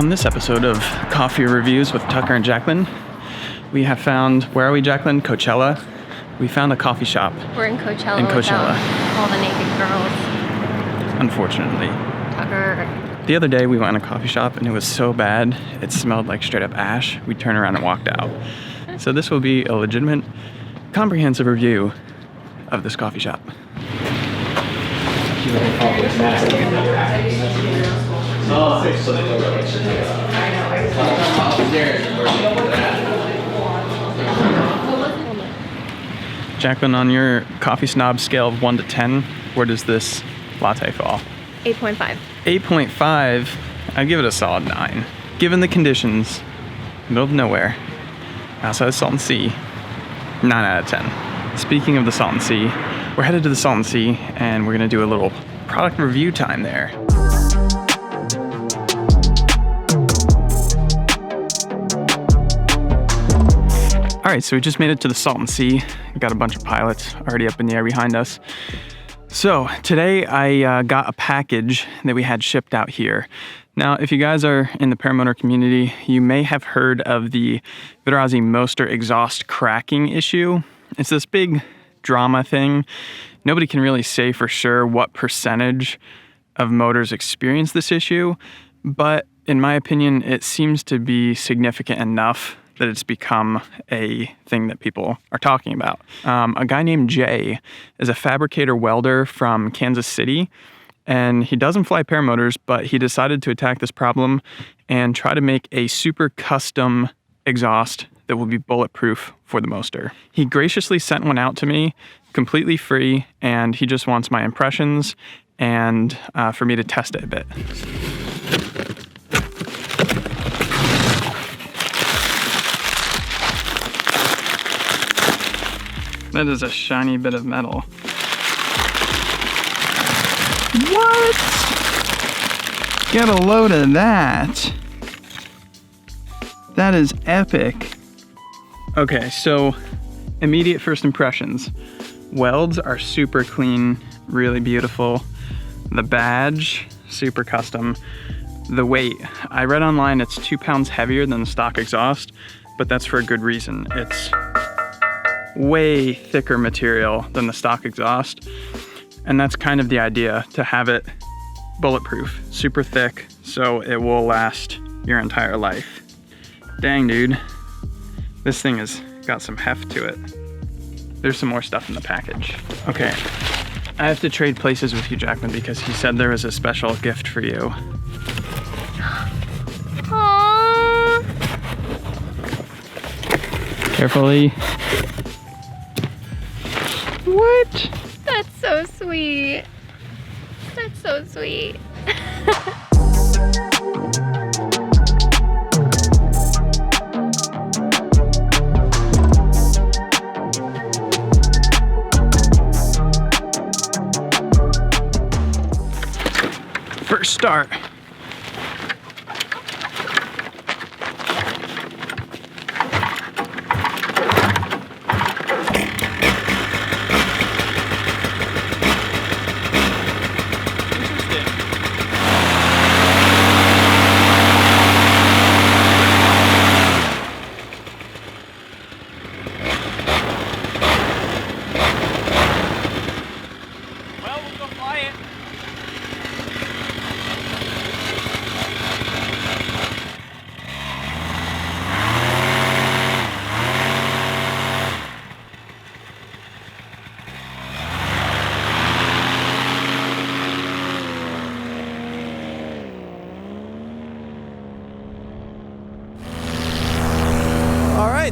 On this episode of Coffee Reviews with Tucker and Jacqueline, we have found, where are we, Jacqueline? Coachella. We found a coffee shop. We're in Coachella. Without all the naked girls. Unfortunately. Tucker. The other day we went in a coffee shop and it was so bad, it smelled like straight up ash. We turned around and walked out. So this will be a legitimate, comprehensive review of this coffee shop. Jacqueline, on your coffee snob scale of 1 to 10, where does this latte fall? 8.5. 8.5, I'd give it a solid 9. Given the conditions, middle of nowhere, outside of Salton Sea, 9 out of 10. Speaking of the Salton Sea, we're headed to the Salton Sea and we're gonna do a little product review time there. All right, so we just made it to the Salton Sea. We got a bunch of pilots already up in the air behind us. So today I got a package that we had shipped out here. Now, if you guys are in the paramotor community, you may have heard of the Vitarazi Moster exhaust cracking issue. It's this big drama thing. Nobody can really say for sure what percentage of motors experience this issue, but in my opinion, it seems to be significant enough that it's become a thing that people are talking about. A guy named Jay is a fabricator welder from Kansas City, and he doesn't fly paramotors, but he decided to attack this problem and try to make a super custom exhaust that will be bulletproof for the Moster. He graciously sent one out to me, completely free, and he just wants my impressions and for me to test it a bit. That is a shiny bit of metal. What? Get a load of that. That is epic. Okay, so immediate first impressions. Welds are super clean, really beautiful. The badge, super custom. The weight, I read online it's 2 pounds heavier than the stock exhaust, but that's for a good reason. It's way thicker material than the stock exhaust. And that's kind of the idea, to have it bulletproof, super thick, so it will last your entire life. Dang, dude. This thing has got some heft to it. There's some more stuff in the package. Okay, I have to trade places with you, Jacqueline, because he said there was a special gift for you. Aww. Carefully. What? That's so sweet. That's so sweet. First start.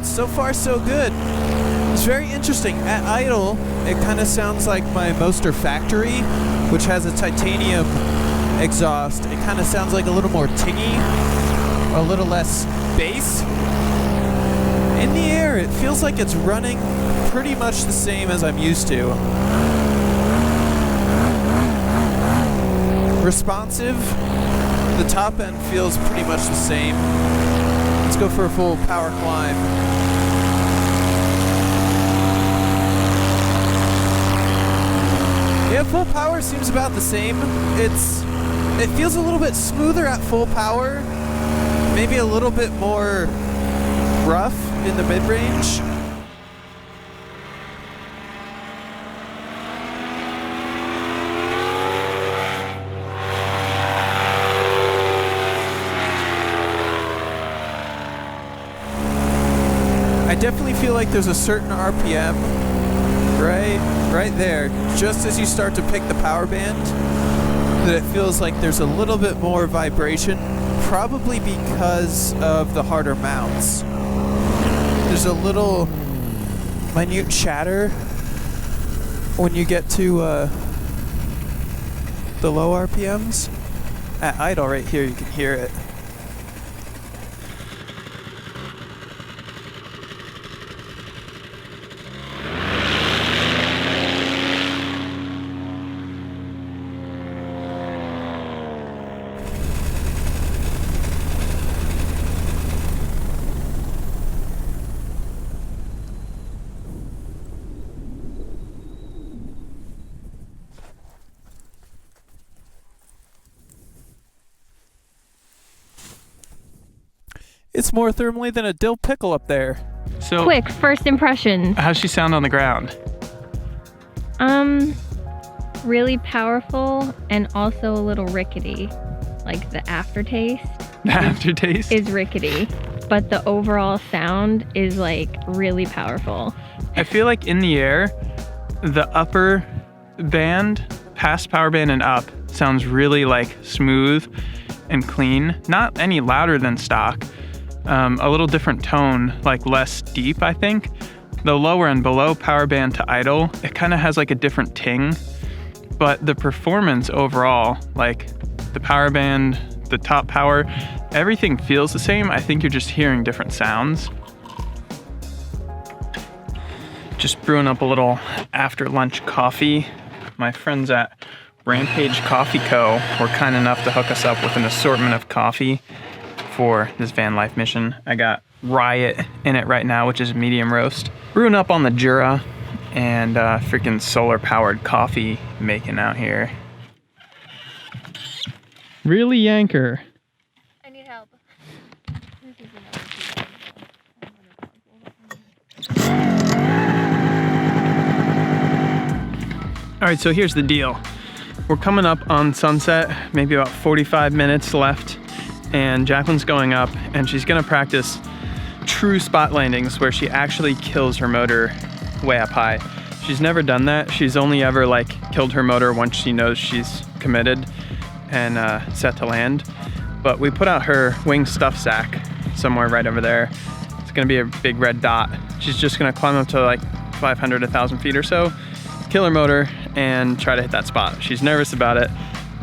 So far, so good. It's very interesting. At idle, it kind of sounds like my Moster Factory, which has a titanium exhaust. It kind of sounds like a little more tingy, a little less bass. In the air, it feels like it's running pretty much the same as I'm used to. Responsive. The top end feels pretty much the same. Let's go for a full power climb. Yeah, full power seems about the same. It feels a little bit smoother at full power. maybe a little bit more rough in the mid-range. I definitely feel like there's a certain RPM right there, just as you start to pick the power band, that it feels like there's a little bit more vibration, probably because of the harder mounts. There's a little minute chatter when you get to the low RPMs. At idle right here, you can hear it. It's more thermally than a dill pickle up there. So, Quick, first impressions. how's she sound on the ground? Really powerful and also a little rickety. Like the aftertaste The aftertaste? is rickety, but the overall sound is like really powerful. I feel like in the air, the upper band, past power band and up, sounds really like smooth and clean. Not any louder than stock. A little different tone, like less deep, I think. The lower and below power band to idle, it kind of has like a different ting. But the performance overall, like the power band, the top power, everything feels the same. I think you're just hearing different sounds. Just brewing up a little after lunch coffee. My friends at Rampage Coffee Co. were kind enough to hook us up with an assortment of coffee for this van life mission. I got Riot in it right now, which is medium roast. Brewing up on the Jura and freaking solar powered coffee making out here. Really, Yanker? I need help. All right, so here's the deal. We're coming up on sunset, maybe about 45 minutes left, and Jacqueline's going up and she's gonna practice true spot landings where she actually kills her motor way up high. She's never done that. She's only ever like killed her motor once she knows she's committed and set to land. But we put out her wing stuff sack somewhere right over there. It's gonna be a big red dot. She's just gonna climb up to like 500, 1,000 feet or so, kill her motor and try to hit that spot. She's nervous about it,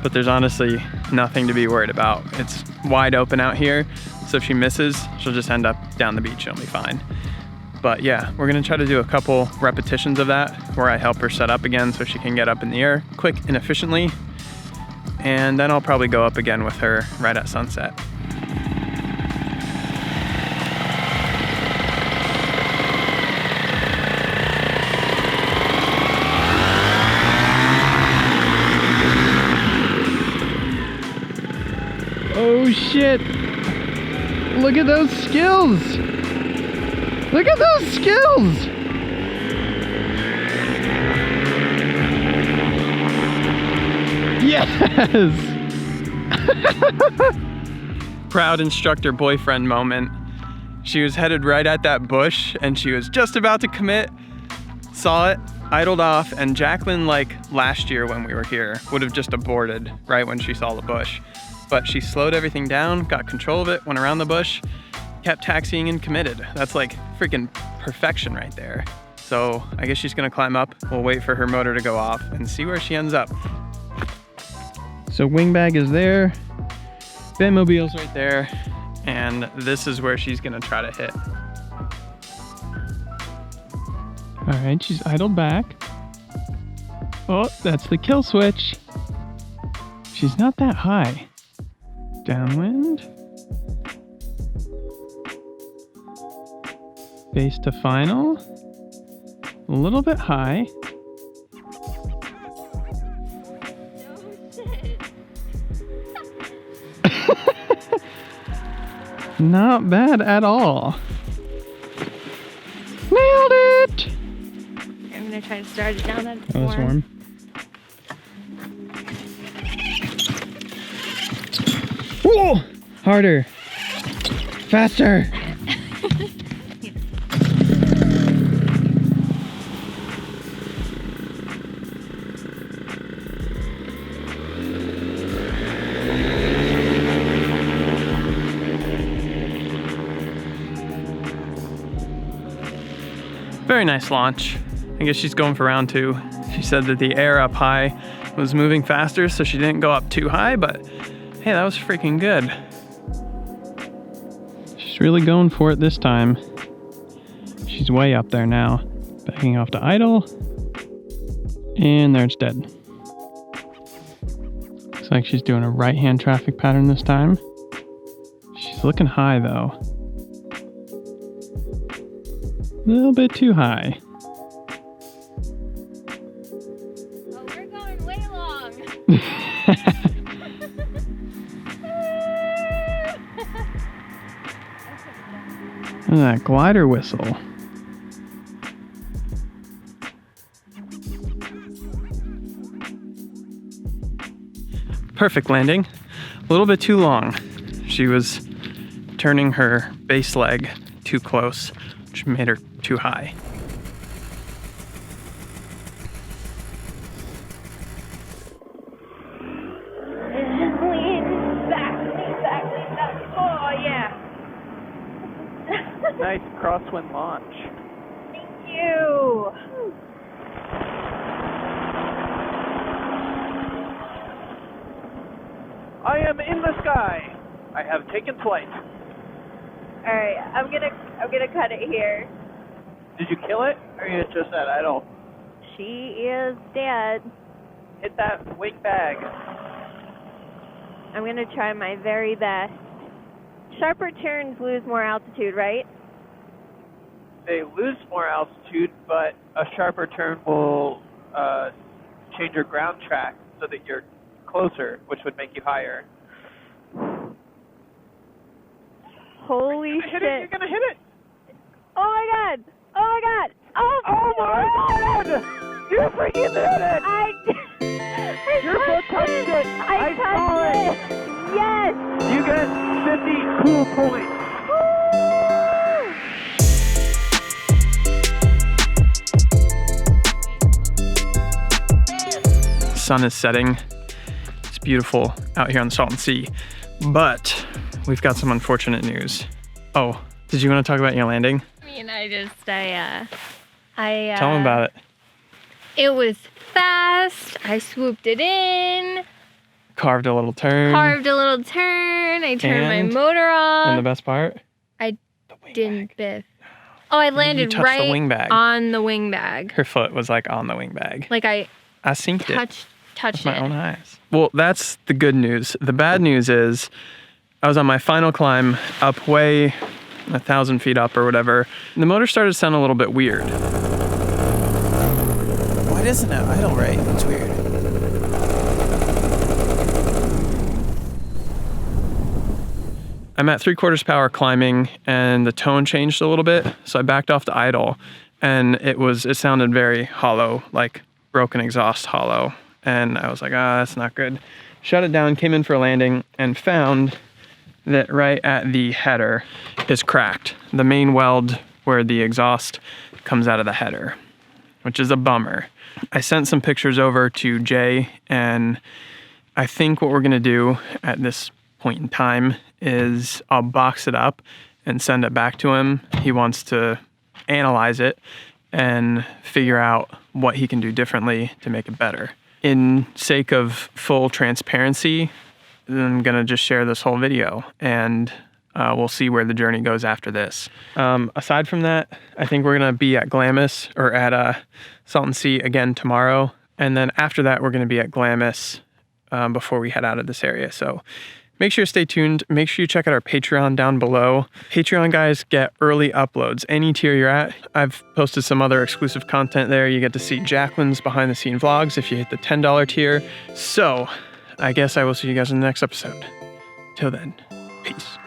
but there's honestly nothing to be worried about. It's wide open out here, so if she misses, she'll just end up down the beach and it'll be fine. But yeah, we're gonna try to do a couple repetitions of that where I help her set up again so she can get up in the air quick and efficiently. And then I'll probably go up again with her right at sunset. Oh shit! Look at those skills! Look at those skills! Yes! Proud instructor boyfriend moment. She was headed right at that bush and she was just about to commit, saw it, idled off, and Jacqueline, like last year when we were here, would have just aborted right when she saw the bush. But she slowed everything down, got control of it, went around the bush, kept taxiing and committed. That's like freaking perfection right there. So I guess she's gonna climb up. We'll wait for her motor to go off and see where she ends up. So wing bag is there, Benmobile's right there, and this is where she's gonna try to hit. All right, she's idled back. Oh, that's the kill switch. She's not that high. Downwind. Base to final. A little bit high. Not bad at all. Nailed it! I'm gonna try to start it down. That's Oh, that's warm. Whoa! Harder. Faster. Very nice launch. I guess she's going for round 2. She said that the air up high was moving faster, so she didn't go up too high, but hey, that was freaking good. She's really going for it this time. She's way up there now. Backing off to idle. And there it's dead. Looks like she's doing a right-hand traffic pattern this time. She's looking high though. A little bit too high. Oh, we're going way long. And that glider whistle. Perfect landing. A little bit too long. She was turning her base leg too close, which made her too high. Lean back. Oh, yeah. Nice crosswind launch. Thank you. I am in the sky. I have taken flight. All right, I'm gonna cut it here. Did you kill it, or are you just at idle? She is dead. Hit that wing bag. I'm gonna try my very best. Sharper turns lose more altitude, right? They lose more altitude, but a sharper turn will change your ground track so that you're closer, which would make you higher. Holy shit. You're gonna hit it! Oh my god! Oh my god! Oh my god! You freaking did it! Your foot touched it! I saw touched it! Yes! You get 50 cool points. The sun is setting. It's beautiful out here on the Salton Sea, but we've got some unfortunate news. Oh, did you want to talk about your landing? I mean, I Tell them about it. It was fast. I swooped it in. Carved a little turn. I turned my motor off. And the best part? I The wing didn't bag. biff. Oh, I landed touched the right wing bag. on the wing bag. Her foot was like on the wing bag. Like I synced it touched with my it. own eyes. Well, that's the good news. The bad news is I was on my final climb up way 1,000 feet up or whatever. And the motor started to sound a little bit weird. Why doesn't it idle right? It's weird. I'm at 3/4 power climbing and the tone changed a little bit. So I backed off to idle and it sounded very hollow, like broken exhaust hollow. And I was like, that's not good. Shut it down, came in for a landing and found that right at the header is cracked. The main weld where the exhaust comes out of the header, which is a bummer. I sent some pictures over to Jay, and I think what we're gonna do at this point in time is I'll box it up and send it back to him. He wants to analyze it and figure out what he can do differently to make it better. In sake of full transparency, I'm gonna just share this whole video and we'll see where the journey goes after this. Aside from that, I think we're gonna be at Glamis or at Salton Sea again tomorrow. And then after that, we're gonna be at Glamis before we head out of this area. So make sure to stay tuned. Make sure you check out our Patreon down below. Patreon guys get early uploads. Any tier you're at, I've posted some other exclusive content there. You get to see Jacqueline's behind the scene vlogs if you hit the $10 tier. So I guess I will see you guys in the next episode. Till then, peace.